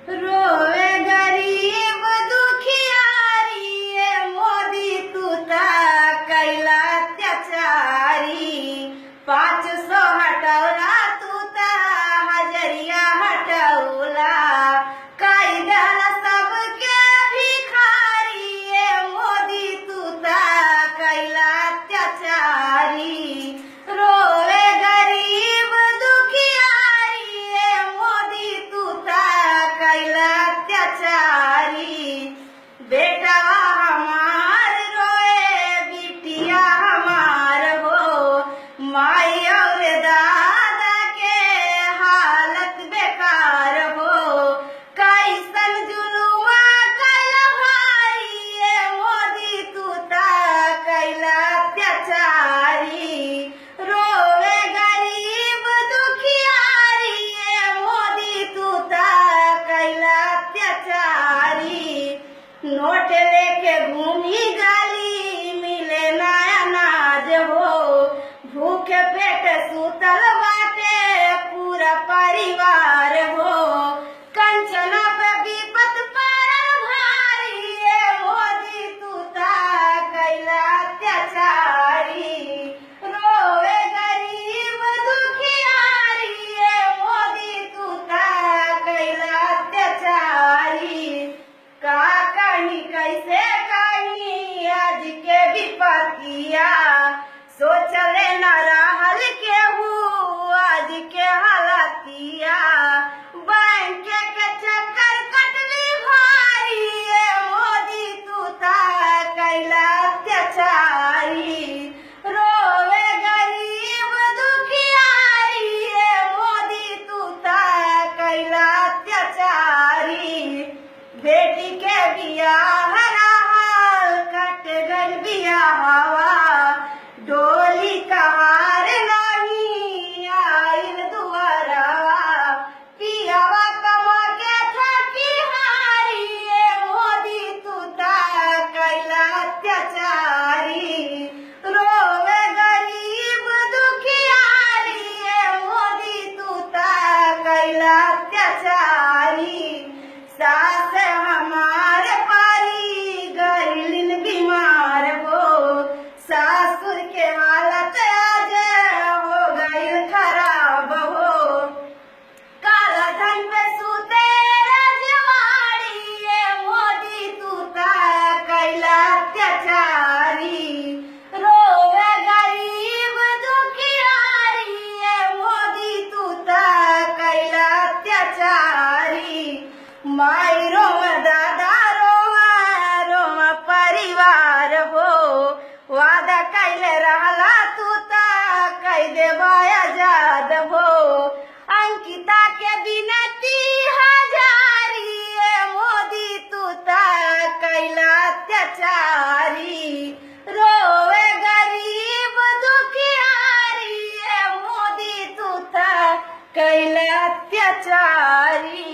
रोवे गरीब दुखियारी ये मोदी तू ता कैला अत्याचारी 500 हटवला तू ता हजरिया हटवला कायद्याला सबके भिखारी ये मोदी तू ता कैला अत्याचारी रोवे गरीब दुखियारी ये मोदी तू ता कैला अत्याचारी बेटावा हमार रोए बिटिया हमार हो माई और दादा के हालत बेकार हो कैसन जुलुआ कैला भारी ये मोदी तू ता कैला अत्याचारी रोवे गरीब दुखियारी ये मोदी तू ता कैला अत्याचारी नोट लेके घूमी गाली मिले ना अनाज हो भूखे पेट सुतल बाटे पूरा परिवार हो कंचना पे विपत पड़ल भारी ये मोदी तू ता कैला अत्याचारी रोवे गरीब दुखियारी ये मोदी तू ता कैला अत्याचारी का कहीं कैसे कहीं आज के विपतिया सोचले न रहल केहू आज के हालतिया बैंक के चक्कर कटली भारी ये मोदी तू ता कैला अत्याचारी रोवे गरीब दुखियारी ये मोदी तू ता कैला अत्याचारी बेटी के बियाह रहल कट गइल बियाहवा डोली कहार नहीं आइल दुआरवा पियावा कमा के थकी हारी ये मोदी तू ता कैला अत्याचारी रोवे गरीब दुखियारी ये मोदी तू ता कैला अत्याचारी सास हमार पारी गरीलिन बीमार हो सासुर के हालत आज हो गई खराब हो काला धन पे सूते रजवाड़ी ये मोदी तू ता कैला अत्याचारी रोवे गरीब दुखियारी ये मोदी तू ता कैला अत्याचारी माई रोवा दादा रोवा रोवा परिवार हो वादा कैले रहला तू ता कह देवा आजाद हो अंकिता के बिनती हजारी ये मोदी तू ता कैला अत्याचारी रोवे गरीब दुखियारी ये मोदी तू ता कैला अत्याचारी।